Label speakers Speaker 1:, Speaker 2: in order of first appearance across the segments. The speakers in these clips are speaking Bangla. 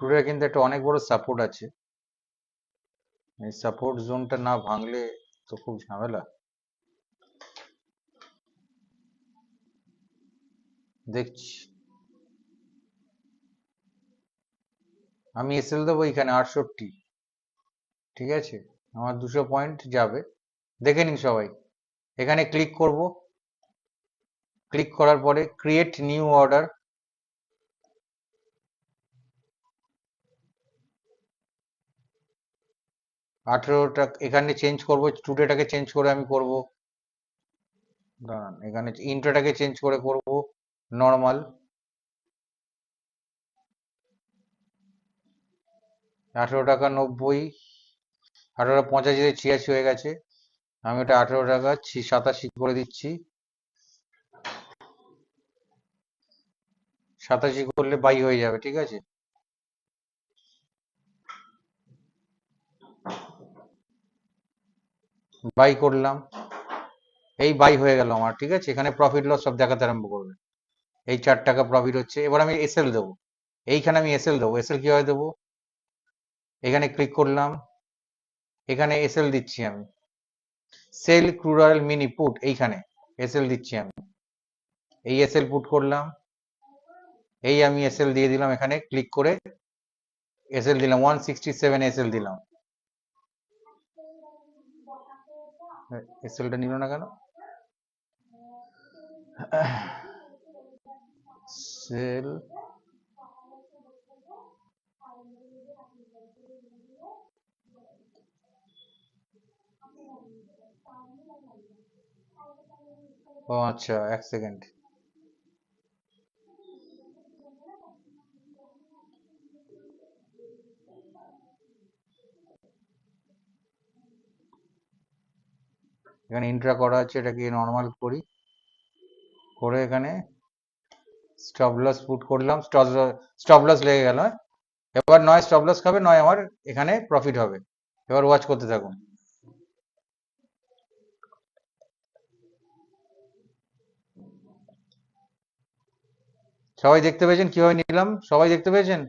Speaker 1: ক্রুডের কিন্তু একটা অনেক বড় সাপোর্ট আছে, এই সাপোর্ট জোনটা না ভাঙলে তো খুব ঝামেলা। দেখছি আমি এসএল দেবো এখানে 68, ঠিক আছে, আমার 200 পয়েন্ট যাবে, দেখে নিন সবাই। এখানে ক্লিক করব, ক্লিক করার পরে ক্রিয়েট নিউ অর্ডার, 18টা এখানে চেঞ্জ করব, টুডেটাকে চেঞ্জ করে আমি করব, দাঁড়ান এখানে ইন্ট্রাটাকে চেঞ্জ করে করব নর্মাল, 18 টাকা 90, 18 টা 85 86 হয়ে গেছে, আমি ওটা 18 টাকা 87 করে দিচ্ছি, 87 করলে বাই হয়ে যাবে, ঠিক আছে। বাই করলাম, এই বাই হয়ে গেল আমার, ঠিক আছে। এখানে প্রফিট লস সব দেখাতে আরম্ভ করবে, এই 4 টাকা প্রফিট হচ্ছে। এবার আমি এসএল দেবো, এইখানে আমি এসএল দেবো। এসএল কিভাবে দেবো, এখানে ক্লিক করলাম, এখানে এসএল দিচ্ছি আমি, sell crude oil mini put, এইখানে এসএল দিচ্ছি আমি, এই এসএল পুট করলাম, এই আমি এসএল দিয়ে দিলাম, এখানে ক্লিক করে এসএল দিলাম 167 এসএল দিলাম। এসএলটা নিল না কেন, সেল ও আচ্ছা, এক সেকেন্ড, এখানে ইন্ট্রা করা আছে, এটাকে নর্মাল করি, করে এখানে স্টপ লস পুট করলাম, স্টপ লস লেগে গেল, এবার নয় স্টপ লস খাবে, নয় আমার এখানে প্রফিট হবে। এবার ওয়াচ করতে থাকুন। সবাই দেখতে পেয়েছেন কিভাবে নিলাম, সবাই দেখতে পেয়েছেন,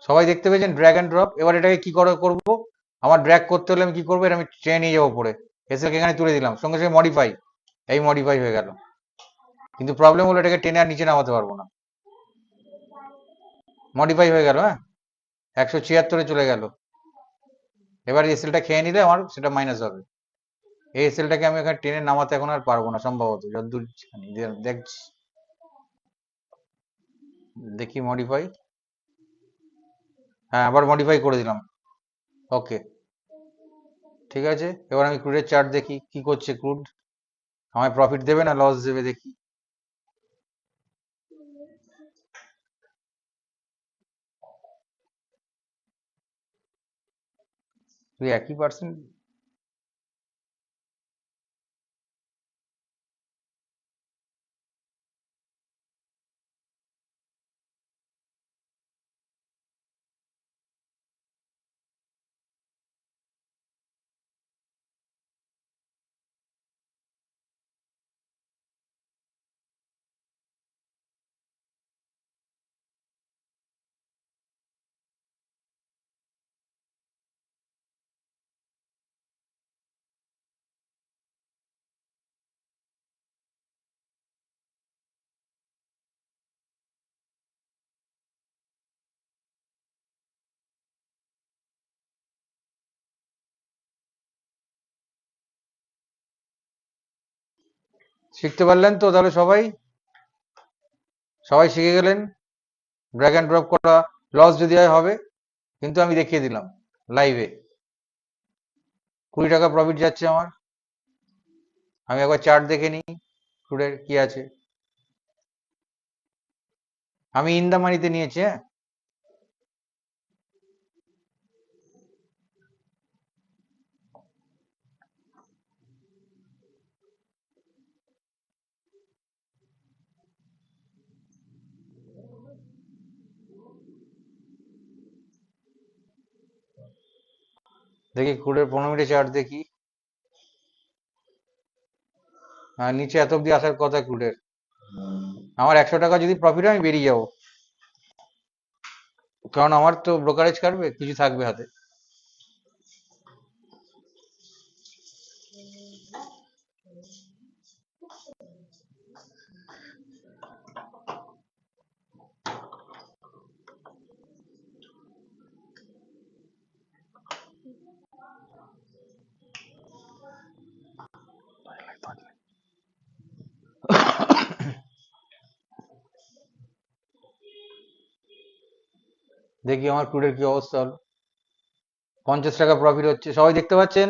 Speaker 1: সবাই দেখতে পেয়েছেন ড্র্যাগ অ্যান্ড ড্রপ। এবার এটাকে কি করে করবো, আমার ড্র্যাগ করতে হলে আমি কি করবো, আমি ট্রেনে নিয়ে যাবো পরে, এসে এখানে তুলে দিলাম, সঙ্গে সঙ্গে মডিফাই, এই মডিফাই হয়ে গেল। কিন্তু প্রবলেম হলো এটাকে টেনে আর নিচে নামাতে পারবো না, মডিফাই হয়ে গেল, হ্যাঁ 176 চলে গেল। এবার এসএলটা খেয়ে নিলে আমার সেটা মাইনাস হবে, এই এসএলটাকে আমি এখানে টেনে নামাতে এখন আর পারবো না সম্ভবত, যতদূর দেখছি। দেখি মডিফাই, হ্যাঁ আবার মডিফাই করে দিলাম, ওকে ঠিক আছে। এবার আমি ক্রুডের চার্ট দেখি কি করছে ক্রুড, আমায় প্রফিট দেবে না লস দেবে দেখি। তুই একই পার্সেন্ট, শিখতে পারলেন তো তাহলে সবাই, সবাই শিখে গেলেন ড্র্যাগ অ্যান্ড ড্রপ করা, লস যদি হয় হবে, কিন্তু আমি দেখিয়ে দিলাম লাইভে 20 টাকা প্রফিট যাচ্ছে আমার। আমি একবার চার্ট দেখে নিই ক্রুডের কি আছে, আমি ইন দা মানিতে নিয়েছি, হ্যাঁ দেখি ক্রুডের 15 মিনিটের চার্ট দেখি, নিচে এত অব্দি আসার কথা ক্রুডের, আমার 100 টাকা যদি প্রফিট হয় আমি বেরিয়ে যাবো, কারণ আমার তো ব্রোকারেজ কাটবে, কিছু থাকবে হাতে। দেখি আমার ক্রুডের কি অবস্থা হলো। 50 টাকা প্রফিট হচ্ছে, সবাই দেখতে পাচ্ছেন?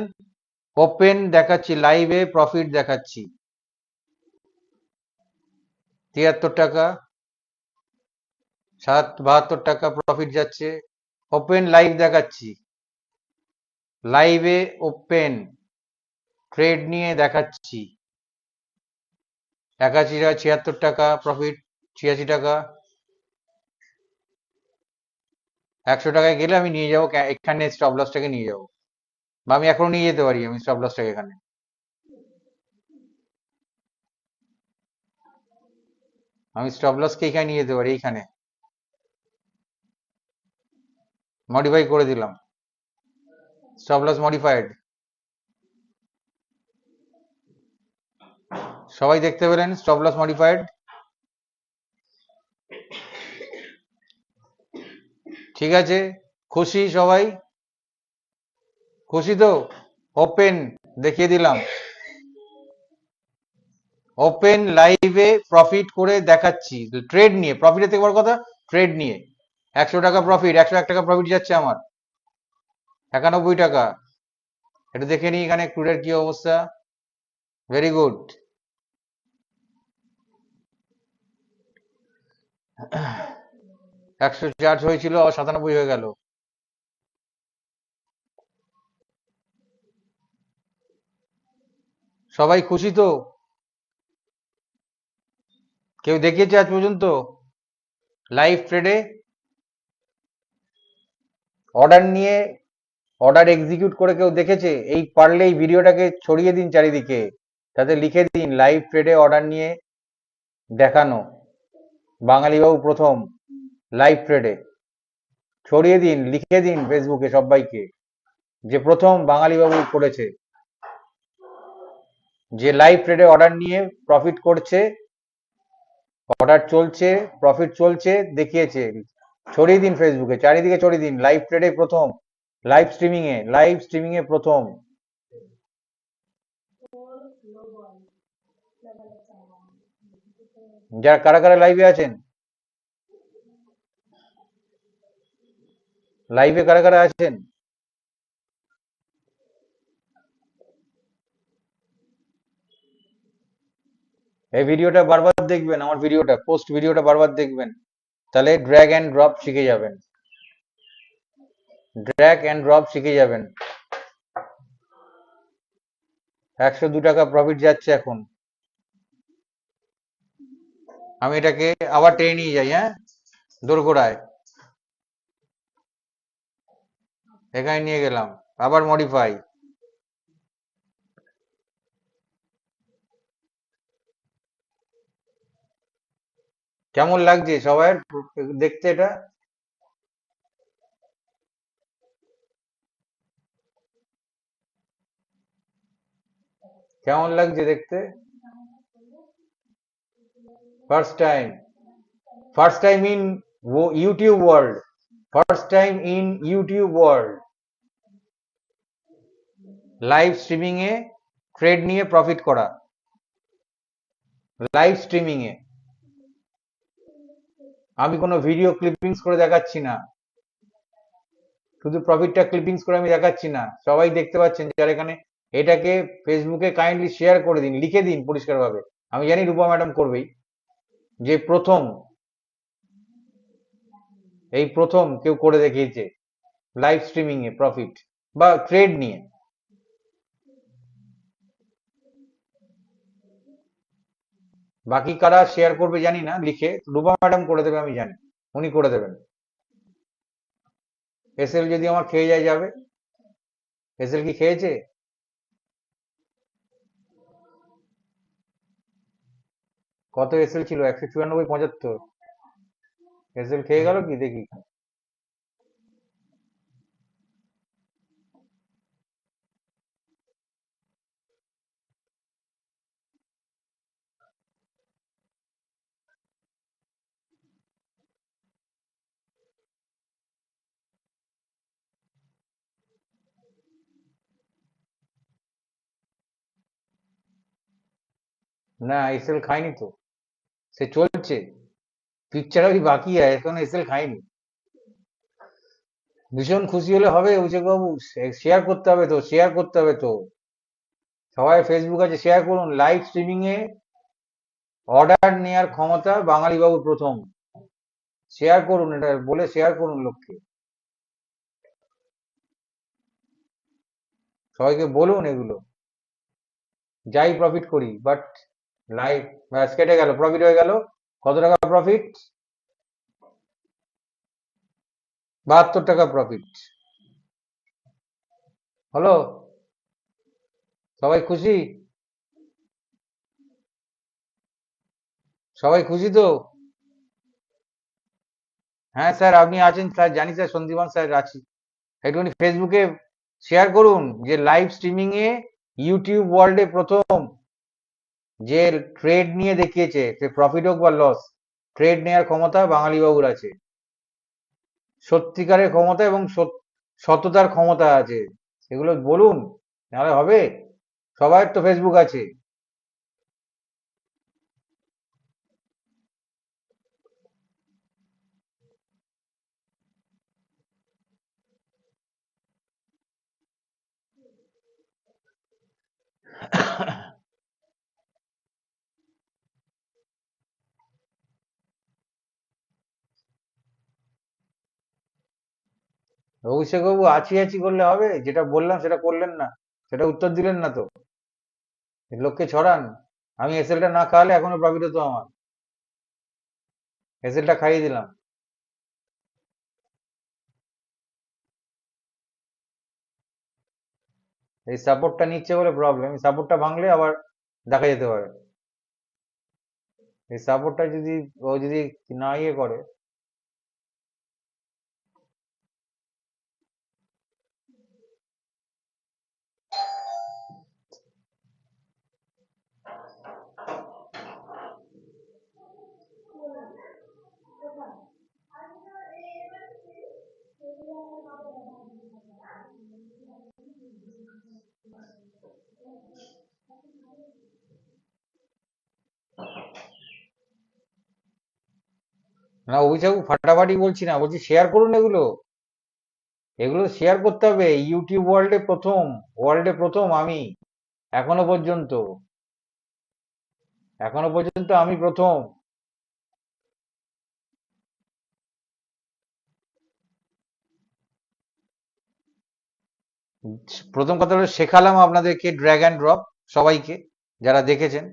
Speaker 1: ওপেন দেখাচ্ছি, লাইভে প্রফিট দেখাচ্ছি। 73 টাকা, 72 টাকা প্রফিট যাচ্ছে। ওপেন লাইভ দেখাচ্ছি, লাইভে ওপেন ট্রেড নিয়ে দেখাচ্ছি। 81 টাকা, 76 টাকা প্রফিট, 86 টাকা। 100 টাকায় গেলে আমি নিয়ে যাবো, এখানে স্টপ লসটাকে নিয়ে যাবো, বা আমি এখনো নিয়ে যেতে পারি আমি স্টপ লসটাকে এখানে। আমি স্টপ লসকে এখানে নিয়ে যেতে পারি, এইখানে মডিফাই করে দিলাম, স্টপ লস মডিফাইড। সবাই দেখতে পেলেন স্টপ লস মডিফাইড? ঠিক আছে, খুশি সবাই? খুশি তো? ওপেন দেখিয়ে দিলাম, ওপেন লাইভে প্রফিট করে দেখাচ্ছি, ট্রেড নিয়ে। প্রফিটের থেকে বড় কথা ট্রেড নিয়ে। 100 টাকা প্রফিট, 101 টাকা প্রফিট যাচ্ছে আমার। 91 টাকা। এটা দেখে নিই এখানে ক্রুডের কি অবস্থা। Very good. 104 হয়েছিল, 97 হয়ে গেল। সবাই খুশি তো? কেউ দেখিয়েছে আজ পর্যন্ত লাইভ ট্রেডে অর্ডার নিয়ে, অর্ডার এক্সিকিউট করে কেউ দেখেছে? এই পারলে এই ভিডিওটাকে ছড়িয়ে দিন চারিদিকে, তাতে লিখে দিন লাইভ ট্রেডে অর্ডার নিয়ে দেখানো বাঙালিবাবু প্রথম লাইভ ট্রেডে। ছড়িয়ে দিন, লিখে দিন ফেসবুকে সবাইকে যে প্রথম বাঙালিবাবু করেছে, যে লাইভ ট্রেডে অর্ডার নিয়ে প্রফিট করছে, অর্ডার চলছে, প্রফিট চলছে, দেখিয়েছে। ছড়িয়ে দিন ফেসবুকে, চারিদিকে ছড়িয়ে দিন লাইভ ট্রেডে প্রথম, লাইভ স্ট্রিমিং এ প্রথম। যারা কারা কারা লাইভে আছেন, লাইভে কারা কারা আছেন? এই ভিডিওটা বারবার দেখবেন, আমার ভিডিওটা, পোস্ট ভিডিওটা বারবার দেখবেন, তাহলে ড্র্যাগ অ্যান্ড ড্রপ শিখে যাবেন, ড্র্যাগ অ্যান্ড ড্রপ শিখে যাবেন। 102 টাকা প্রফিট যাচ্ছে এখন। আমি এটাকে আবার টেনে নিয়ে যাই, হ্যাঁ, দোরগোড়ায়, এখানে নিয়ে গেলাম, আবার মডিফাই। কেমন লাগছে সবাই দেখতে এটা? কেমন লাগছে দেখতে? First time, first time in YouTube world, first time in YouTube world live streaming A trade নিয়ে প্রফিট করা, লাইভ স্ট্রিমিং এ। আমি কোনো ভিডিও ক্লিপিংস করে দেখাচ্ছি না, শুধু প্রফিটটা ক্লিপিংস করে আমি দেখাচ্ছি না, সবাই দেখতে পাচ্ছেন যারা এখানে। এটাকে ফেসবুকে কাইন্ডলি শেয়ার করে দিন, লিখে দিন পরিষ্কারভাবে। আমি জানি রূপা ম্যাডাম করবেই, যে প্রথম, এই প্রথম কেউ করে দেখিয়েছে লাইভ স্ট্রিমিং এ প্রফিট বা ট্রেড নিয়ে। বাকি কারা শেয়ার করবে জানি না, লিখে রূপা ম্যাডাম করে দেবে, আমি জানি উনি করে দেবেন। এসএল যদি আমার খেয়ে যায় যাবে। এসএল কি খেয়েছে? কত এসএল ছিল? 194.75। এসএল খেয়ে গেল কি দেখি। না, এসএল খাইনি তো, সে চলছে, পিকচার अभी বাকি আছে, এখন এসএল খাইনি। ভীষণ খুশি হলে হবে অভিষেক বাবু, শেয়ার করতে হবে তো, শেয়ার করতে হবে তো, সবাই ফেসবুক আছে, শেয়ার করুন। লাইভ স্ট্রিমিং এ অর্ডার নেওয়ার ক্ষমতা বাঙালি বাবুর প্রথম। শেয়ার করুন, এটা বলে শেয়ার করুন লোককে, সবাইকে বলুন এগুলো। যাই প্রফিট করি, বাট লাইভ, ব্যাস কেটে গেল, প্রফিট হয়ে গেল। কত টাকা প্রফিট? 72 টাকা প্রফিট হলো। সবাই খুশি? সবাই খুশি তো? হ্যাঁ স্যার, আপনি আছেন স্যার, জানি স্যার, সন্দীপন স্যার আছি। একটুখানি ফেসবুকে শেয়ার করুন যে লাইভ স্ট্রিমিং এ ইউটিউব ওয়ার্ল্ডে প্রথম যে ট্রেড নিয়ে দেখিয়েছে, সে প্রফিট হোক বা লস, ট্রেড নেওয়ার ক্ষমতা বাঙালি বাবুর আছে, সত্যিকারের ক্ষমতা এবং সততার ক্ষমতা আছে, সেগুলো বলুন, নাহলে হবে? সবার তো ফেসবুক আছে। অভিষেক বাবু আছি আছি করলে হবে? যেটা বললাম সেটা করলেন না, সেটা উত্তর দিলেন না তো, লোককে ছড়ান। আমি এসএলটা না খাওয়ালে এখনো প্রফিট হতো আমার, এসএলটা খাইয়ে দিলাম। এই সাপোর্টটা নিচ্ছে বলে প্রবলেম, এই সাপোর্টটা ভাঙলে আবার দেখা যেতে পারে। এই সাপোর্টটা যদি ও যদি না ইয়ে করে। না অভিষেক বাবু, ফাটাফাটি বলছি না, বলছি শেয়ার করুন এগুলো, এগুলো শেয়ার করতে হবে। ইউটিউব ওয়ার্ল্ডে প্রথম, ওয়ার্ল্ডে প্রথম আমি, এখনো পর্যন্ত, এখনো পর্যন্ত আমি প্রথম। প্রথম কথা হলো শেখালাম আপনাদেরকে ড্র্যাগ অ্যান্ড ড্রপ, সবাইকে যারা দেখেছেন,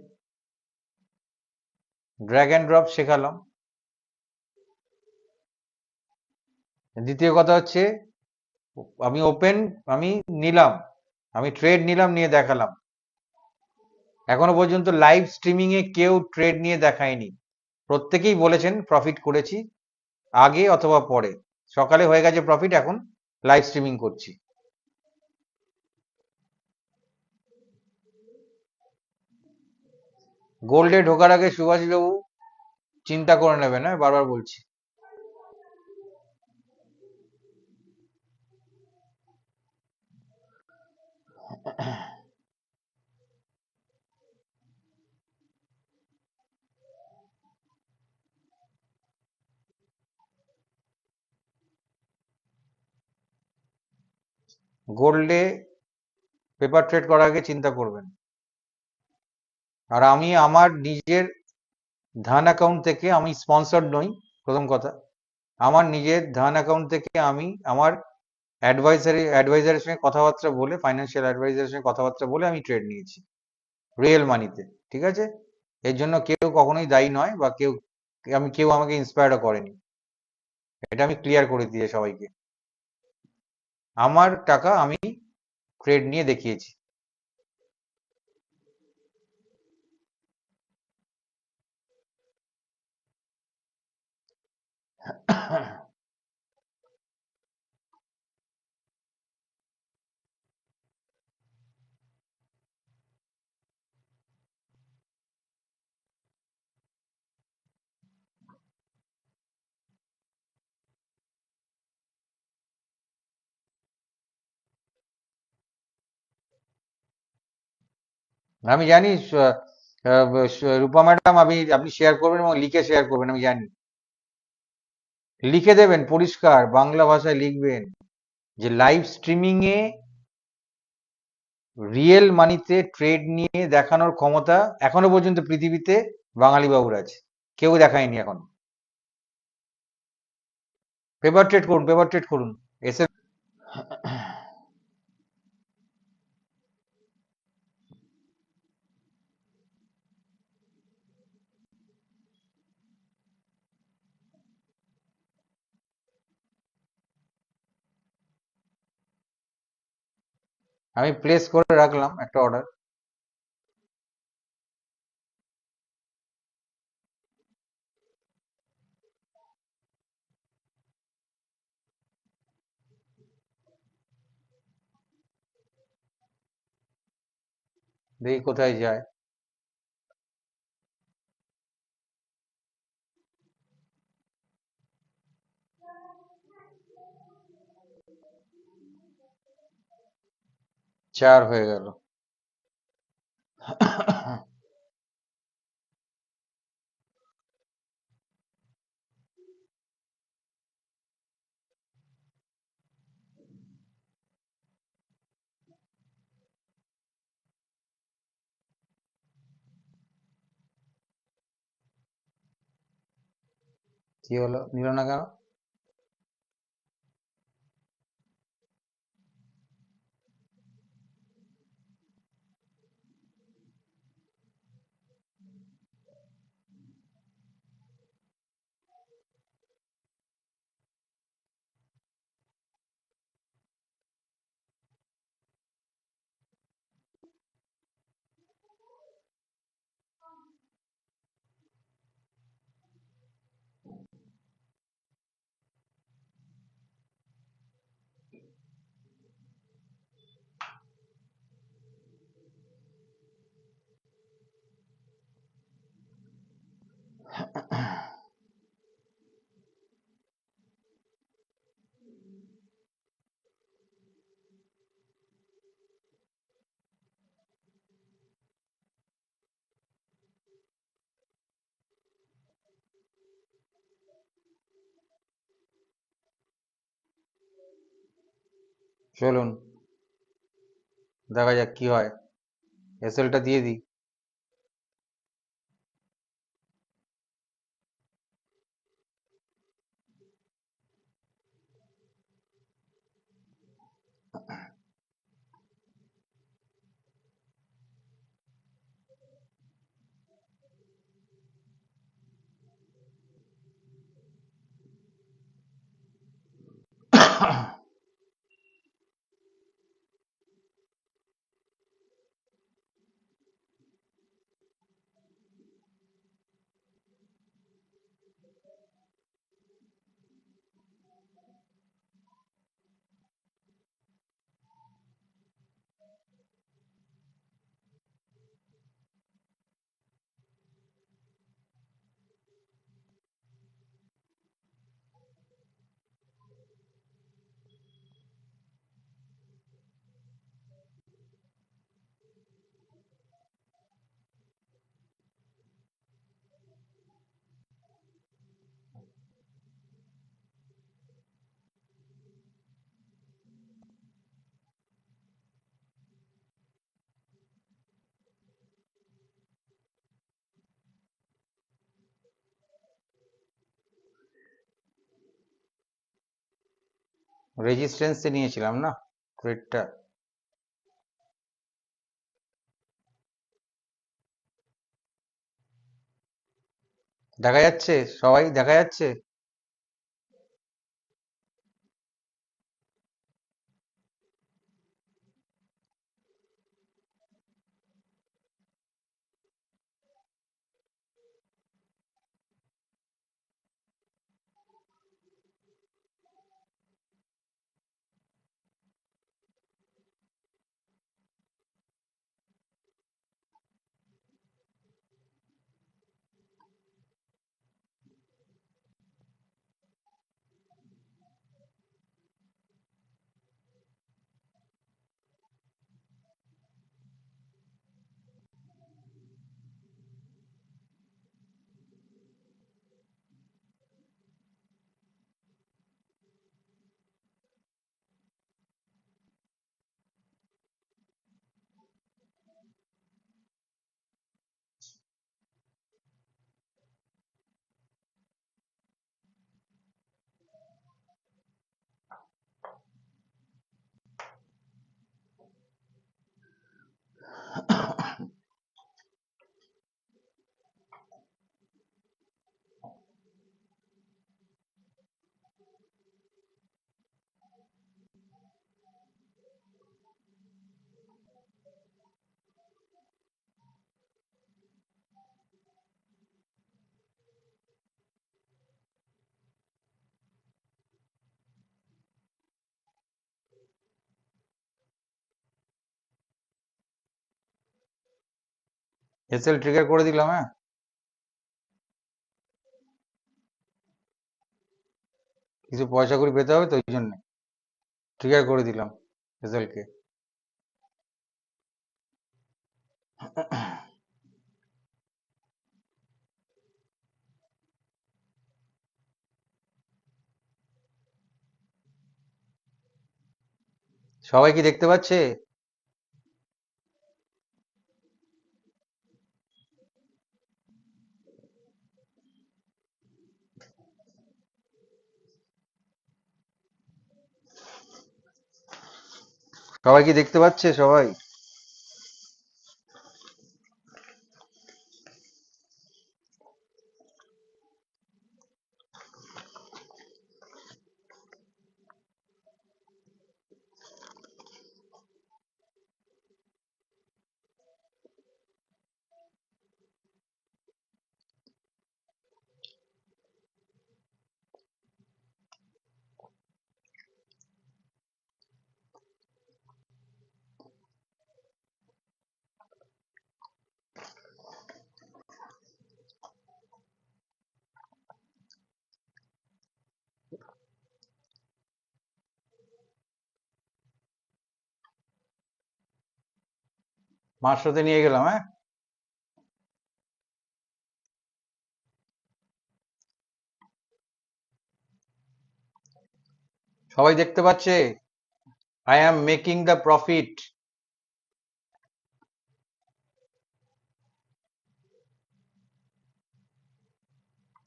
Speaker 1: ড্র্যাগ অ্যান্ড ড্রপ শেখালাম। দ্বিতীয় কথা হচ্ছে আমি ওপেন, আমি নিলাম, আমি ট্রেড নিলাম, নিয়ে দেখালাম। এখনো পর্যন্ত লাইভ স্ট্রিমিং এ কেউ ট্রেড নিয়ে দেখায়নি, প্রত্যেকেই বলেছেন প্রফিট করেছি, আগে অথবা পরে, সকালে হয়ে গেছে প্রফিট, এখন লাইভ স্ট্রিমিং করছি। গোল্ডে ঢোকার আগে সুভাষী বাবু চিন্তা করে নেবেন, হ্যাঁ, বারবার বলছি। গোল্ডে পেপার ট্রেড করার আগে চিন্তা করবেন। আর আমি আমার নিজের ধান অ্যাকাউন্ট থেকে, আমি স্পন্সর্ড নই, প্রথম কথা, আমার নিজের ধান অ্যাকাউন্ট থেকে আমি আমার অ্যাডভাইজারের সঙ্গে কথাবার্তা বলে, ফাইন্যান্সিয়াল অ্যাডভাইজারের সঙ্গে কথাবার্তা বলে আমি ট্রেড নিয়েছি রিয়েল মানিতে, ঠিক আছে? এর জন্য কেউ কখনোই দায়ী নয়, বা কেউ আমাকে ইন্সপায়ারও করেনি, এটা আমি ক্লিয়ার করে দিয়ে সবাইকে। আমার টাকা আমি ট্রেড নিয়ে দেখিয়েছি। আমি জানি রূপা ম্যাডাম, আপনি শেয়ার করবেন এবং লিখে শেয়ার করবেন, আমি জানি। লিখে দেবেন, পরিষ্কার বাংলা ভাষায় লিখবেন যে লাইভ স্ট্রিমিং এ রিয়েল মানিতে ট্রেড নিয়ে দেখানোর ক্ষমতা এখনো পর্যন্ত পৃথিবীতে বাঙালি বাবুর আছে, কেউ দেখায়নি এখন। পেপার ট্রেড করুন, পেপার ট্রেড করুন। এসে আমি প্লেস করে রাখলাম একটা অর্ডার। দেখি কোথায় যায়। চার হয়ে গেল। কি হলো, নিল না কেন? চলুন দেখা যাক কি হয়, এসএলটা দিয়ে দিই। রেজিস্ট্যান্সে নিয়েছিলাম না ট্রেডটা। দেখা যাচ্ছে, সবাই দেখা যাচ্ছে। এসএল ট্রিগার করে দিলাম। হ্যাঁ, কিছু পয়সা করে পেতে হবে তো, ওই জন্য ট্রিগার করে দিলাম এসএল কে। সবাই কি দেখতে পাচ্ছে? সবাই কি দেখতে পাচ্ছে সবাই? মার সাথে নিয়ে গেলাম। হ্যাঁ, সবাই দেখতে পাচ্ছে। I am making the profit.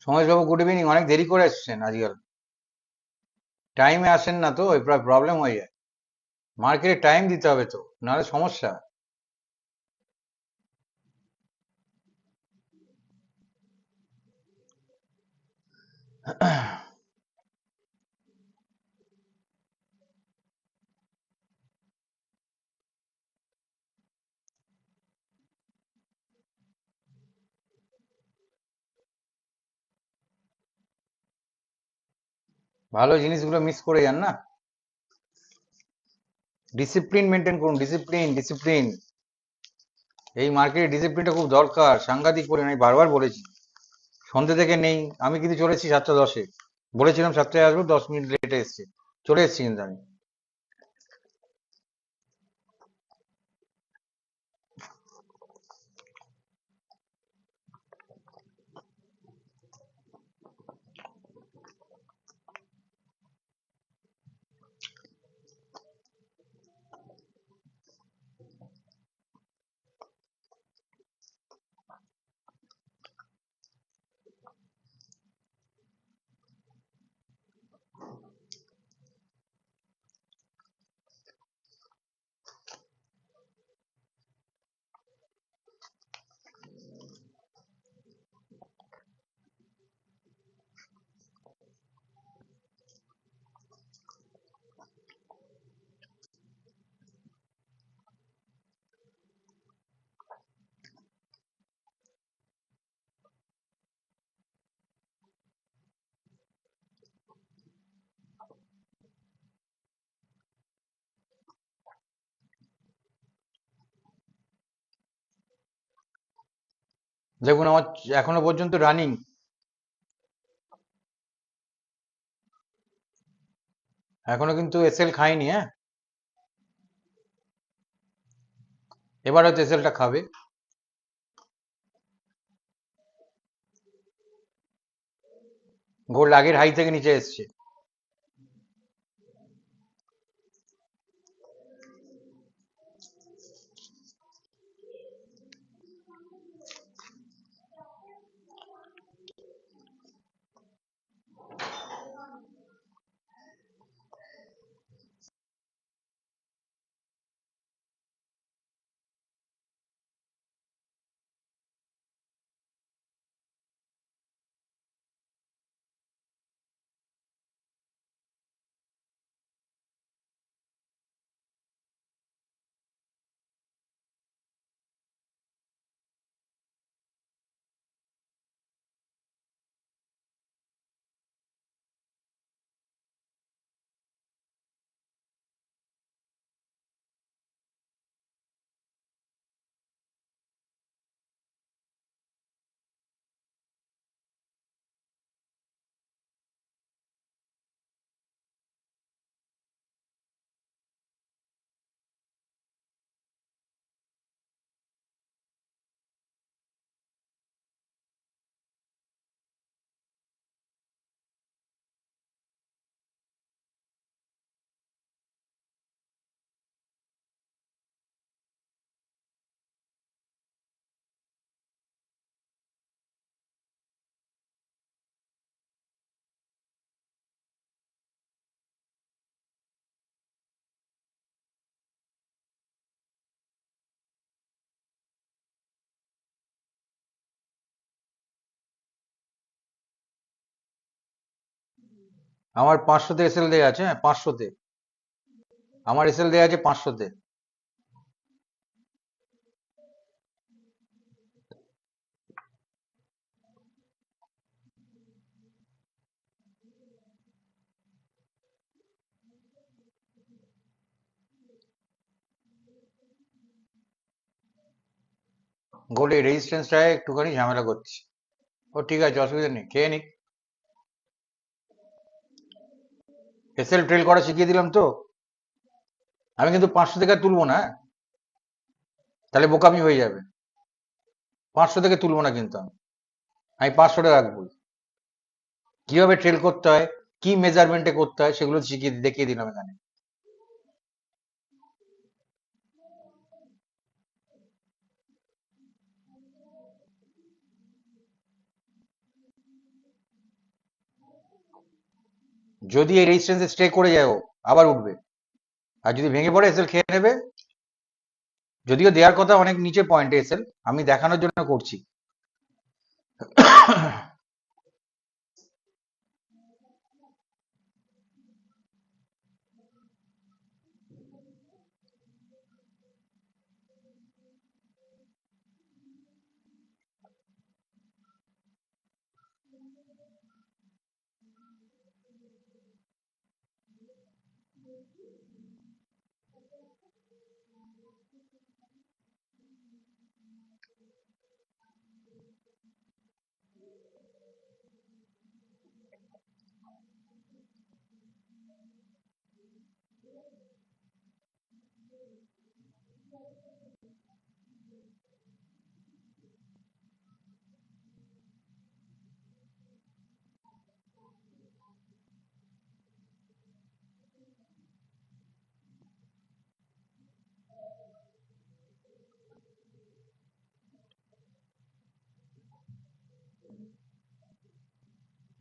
Speaker 1: সমাজবাবু গুড ইভিনিং। অনেক দেরি করে এসছেন আজকাল, টাইমে আসেন না তো, এই প্রবলেম হয়ে যায়। মার্কেটে টাইম দিতে হবে তো, নাহলে সমস্যা। ভালো জিনিসগুলো মিস করে যান না। ডিসিপ্লিন মেনটেন করুন, ডিসিপ্লিন ডিসিপ্লিন। এই মার্কেটে ডিসিপ্লিনটা খুব দরকার, সাংঘাতিক পরিমাণে, আমি বারবার বলেছি। সন্ধ্যে থেকে নেই, আমি কিন্তু চলেছি 7:10-এ। বলেছিলাম 7টায় আসবো, 10 মিনিট লেটে এসছি, চলে এসছি কিন্তু আমি। দেখুন আমার এখনো পর্যন্ত রানিং, এখনো কিন্তু এসএল খাইনি। হ্যাঁ, এবার হয়তো এসএলটা খাবে। গোল্ড আগের হাই থেকে নিচে এসছে। আমার 500-তে এসএল দেয়া আছে, হ্যাঁ 500-তে আমার এসএল দেয়া আছে 500-তে। গোল্ড এই রেজিস্ট্যান্সটায় একটুখানি ঝামেলা করছি। ও ঠিক আছে, অসুবিধা নেই, খেয়ে নিক। এসএল ট্রেল করা শিখিয়ে দিলাম তো। আমি কিন্তু 500 থেকে আর তুলবো না, হ্যাঁ? তাহলে বোকামি হয়ে যাবে। 500 থেকে তুলবো না কিন্তু আমি 500-টা রাখবো। কিভাবে ট্রেল করতে হয়, কি মেজারমেন্টে করতে হয়, সেগুলো শিখিয়ে দেখিয়ে দিলাম এখানে। যদি এই রেজিস্ট্যান্সে স্টে করে যায় ও আবার উঠবে, আর যদি ভেঙে পড়ে এসএল খেয়ে নেবে। যদিও দেওয়ার কথা অনেক নিচে পয়েন্টে এসএল, আমি দেখানোর জন্য করছি।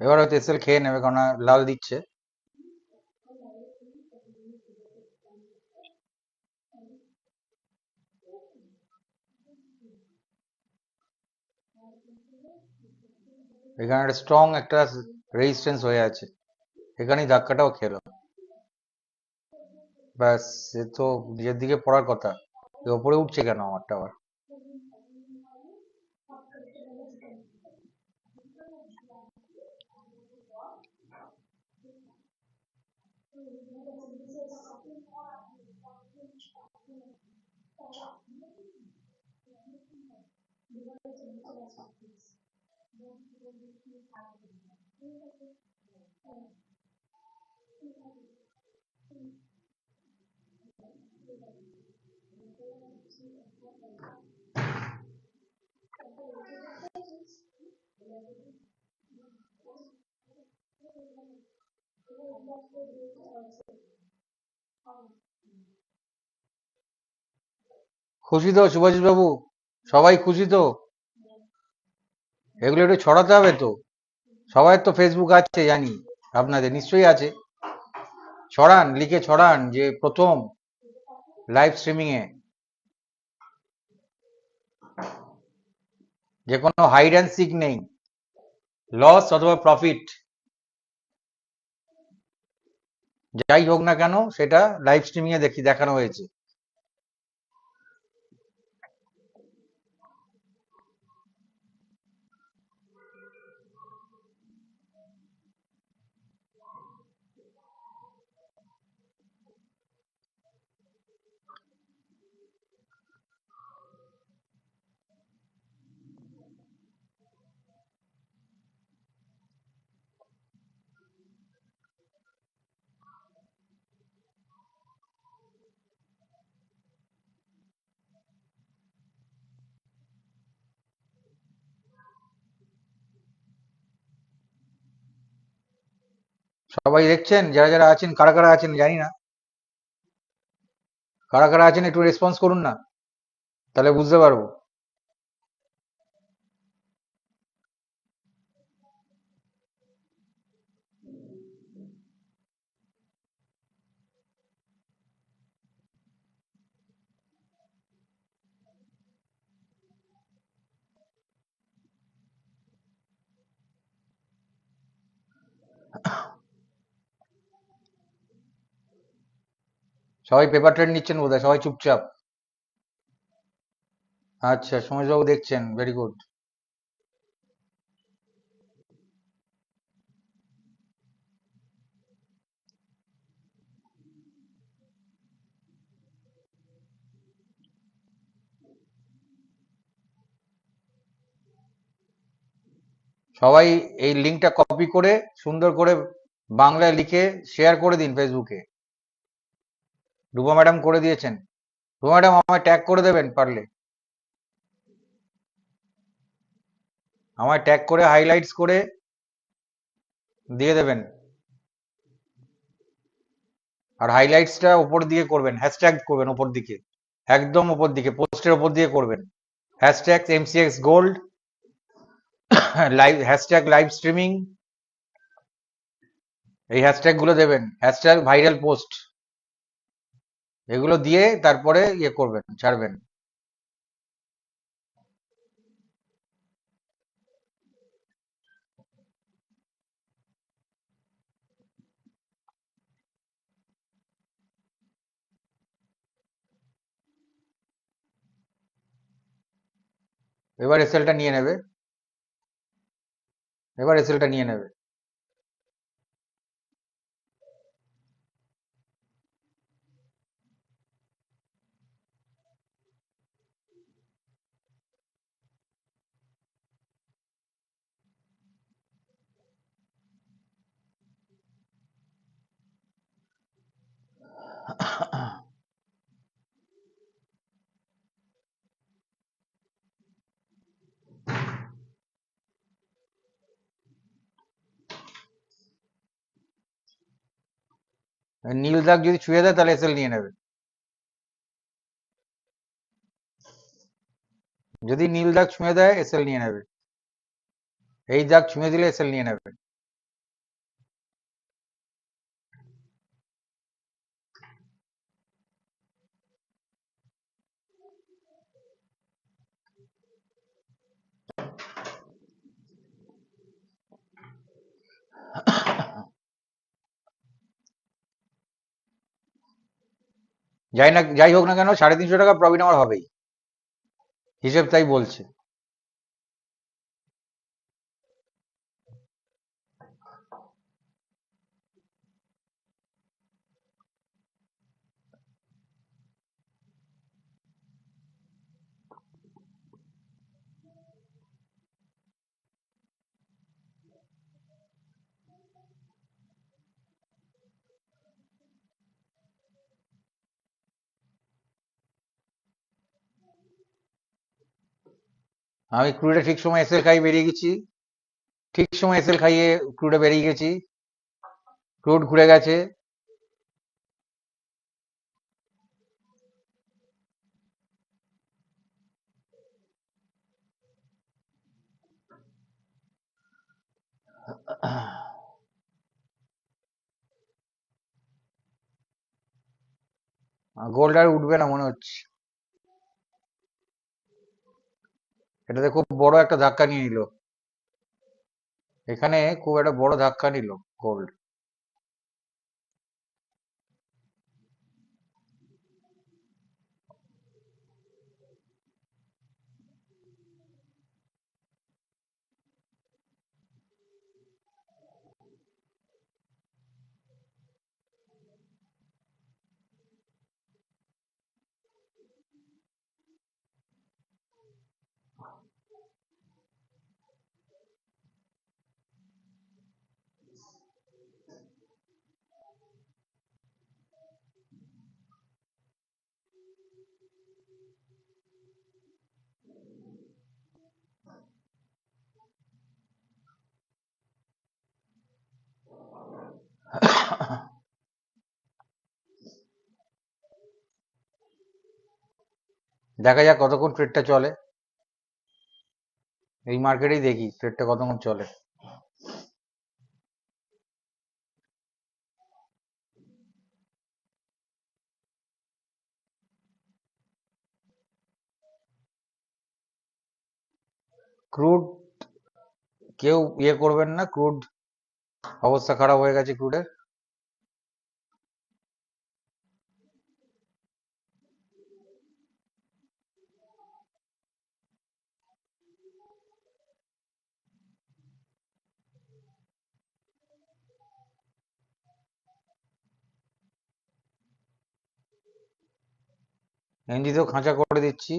Speaker 1: এবার হয়তো এসএল খেয়ে নেবে, কারণ লাল দিচ্ছে। এখানে একটা স্ট্রং একটা রেজিস্ট্যান্স হয়ে আছে, এখানেই ধাক্কাটাও খেলো। ব্যাস, সে তো নিজের দিকে পড়ার কথা। এ ওপরে উঠছে কেন আমারটা আবার? খুশি তো সুভাষিস বাবু? সবাই খুশি তো? এগুলো একটু ছড়াতে হবে তো। সবাই তো ফেসবুক আছে জানি, আপনাদের নিশ্চয়ই আছে। ছড়ান, লিখে ছড়ান যে প্রথম লাইভ স্ট্রিমিং এ যে কোনো হাইড অ্যান্ড সিক নেই, লস অথবা প্রফিট যাই হোক না কেন, সেটা লাইভ স্ট্রিমিং এ দেখানো হয়েছে। সবাই দেখছেন, যারা যারা আছেন, কারা কারা আছেন জানি না, কারা কারা আছেন একটু রেসপন্স করুন না, তাহলে বুঝতে পারবো। সবাই পেপার ট্রেড নিচ্ছেন বোধহয়, সবাই চুপচাপ। আচ্ছা, সমাজবাবু দেখছেন, ভেরি গুড। সবাই এই লিঙ্কটা কপি করে সুন্দর করে বাংলায় লিখে শেয়ার করে দিন ফেসবুকে। রূপা ম্যাডাম করে দিয়েছেন। রূপা ম্যাডাম আমায় ট্যাগ করে দেবেন পারলে, আমায় ট্যাগ করে হাইলাইটস করে দিয়ে দেবেন। আর হাইলাইটসটা উপর দিয়ে করবেন, হ্যাশট্যাগ করবেন উপর দিকে, একদম উপর দিকে, পোস্টের উপর দিয়ে করবেন। Hashtag MCX gold, live hashtag live streaming, এই হ্যাশট্যাগ গুলো দেবেন, হ্যাশট্যাগ ভাইরাল পোস্ট, এগুলো দিয়ে তারপরে ইয়ে করবেন, ছাড়বেন। এবার এসএলটা নিয়ে নেবে, এবার এসএলটা নিয়ে নেবে। নীল দাগ যদি ছুঁয়ে দেয় তাহলে এসএল নিয়ে নেবে। যদি নীল দাগ ছুঁয়ে দেয় এসএল নিয়ে নেবে, এই দাগ ছুঁয়ে দিলে এসএল নিয়ে নেবে। যাই হোক না কেন 350 টাকা প্রফিট আমার হবেই, হিসেব তাই বলছে। আমি ক্রুডে ঠিক সময় এসএল খাই বেরিয়ে গেছি, ঠিক সময় এসএল খাইয়ে ক্রুডে বেরিয়ে গেছি, ক্রুড ঘুরে গেছে। গোল্ড আর উঠবে না মনে হচ্ছে, এটাতে খুব বড় একটা ধাক্কা নিয়ে নিল, এখানে খুব একটা বড় ধাক্কা নিল গোল্ড। দেখা যাক কতক্ষণ ট্রেডটা চলে, এই মার্কেটেই দেখি ট্রেডটা কতক্ষণ চলে। ক্রুড কেউ ইয়ে করবেন না, ক্রুড অবস্থা খারাপ হয়ে গেছে ক্রুডের। এনজিতেও খাঁচা করে দিচ্ছি।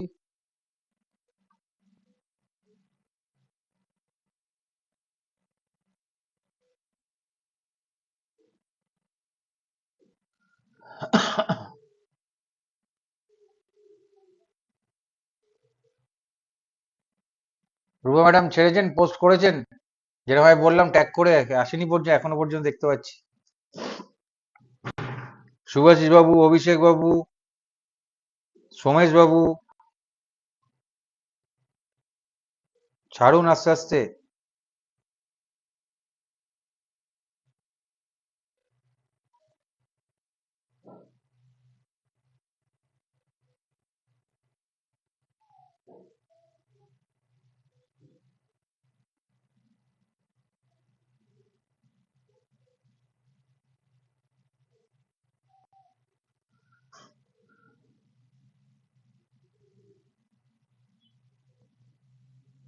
Speaker 1: রূপা ম্যাডাম ছেড়েছেন, পোস্ট করেছেন, যেরকম ভাবে বললাম ট্যাগ করে, আসেনি পর্যন্ত, এখনো পর্যন্ত দেখতে পাচ্ছি। সুভাষিস বাবু, অভিষেক বাবু, সোমেশ বাবু, ছাড়ুন আস্তে আস্তে।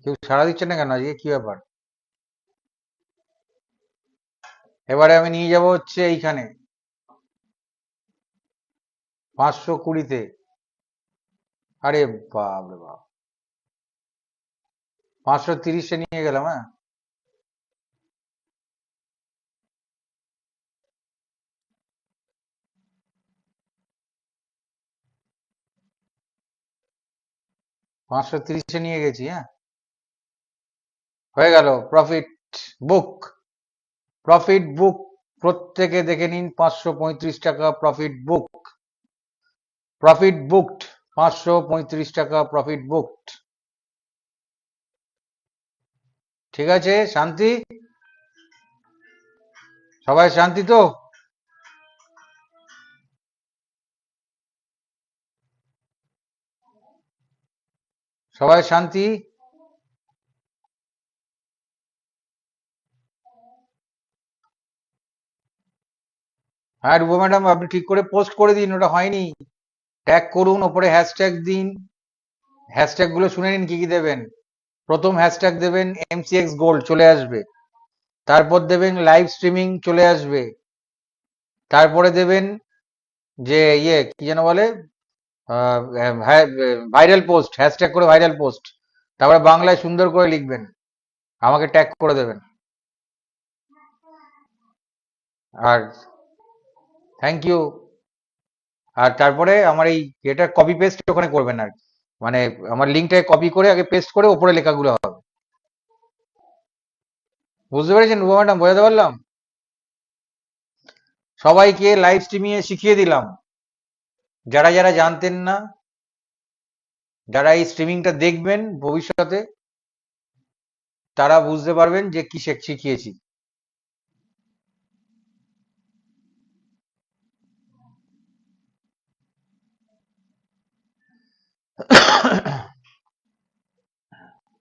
Speaker 1: কেউ সাড়া দিচ্ছে না কেন আজকে, কি ব্যাপার? এবারে আমি নিয়ে যাব হচ্ছে এইখানে 520-তে। আরে বাপ রে বাপ, 530-এ নিয়ে গেলাম। হ্যাঁ, 530-এ নিয়ে গেছি। হ্যাঁ, হয়ে গেল। প্রফিট বুক, প্রফিট বুক, প্রত্যেকে দেখে নিন। 535 টাকা প্রফিট বুক, প্রফিট বুকড, 535 টাকা প্রফিট বুকড। ঠিক আছে, শান্তি? সবাই শান্তি তো? সবাই শান্তি? হ্যাঁ রূপা ম্যাডাম, আপনি ঠিক করে পোস্ট করে দিন, ওটা হয়নি। ট্যাগ করুন, ওপরে হ্যাশট্যাগ দিন। হ্যাশট্যাগ গুলো শুনে নিন কি কি দেবেন। প্রথম হ্যাশট্যাগ দেবেন এমসিএক্স গোল্ড, চলে আসবে। তারপর দেবেন লাইভ স্ট্রিমিং, চলে আসবে। তারপরে দেবেন যে ইয়ে কি যেন বলে, ভাইরাল পোস্ট, হ্যাশট্যাগ করে ভাইরাল পোস্ট। তারপরে বাংলায় সুন্দর করে লিখবেন, আমাকে ট্যাগ করে দেবেন। আর থ্যাংক ইউ। আর তারপরে আমার এই এটা কপি পেস্ট ওখানে করবেন আর কি। মানে আমার লিঙ্কটাকে কপি করে আগে পেস্ট করে ওপরে লেখাগুলো হবে। বুঝতে পেরেছেন রুবা ম্যাডাম, বোঝাতে পারলাম? সবাইকে লাইভ স্ট্রিমিং এ শিখিয়ে দিলাম। যারা যারা জানতেন না, যারা এই স্ট্রিমিংটা দেখবেন ভবিষ্যতে, তারা বুঝতে পারবেন যে কি শিখিয়েছি।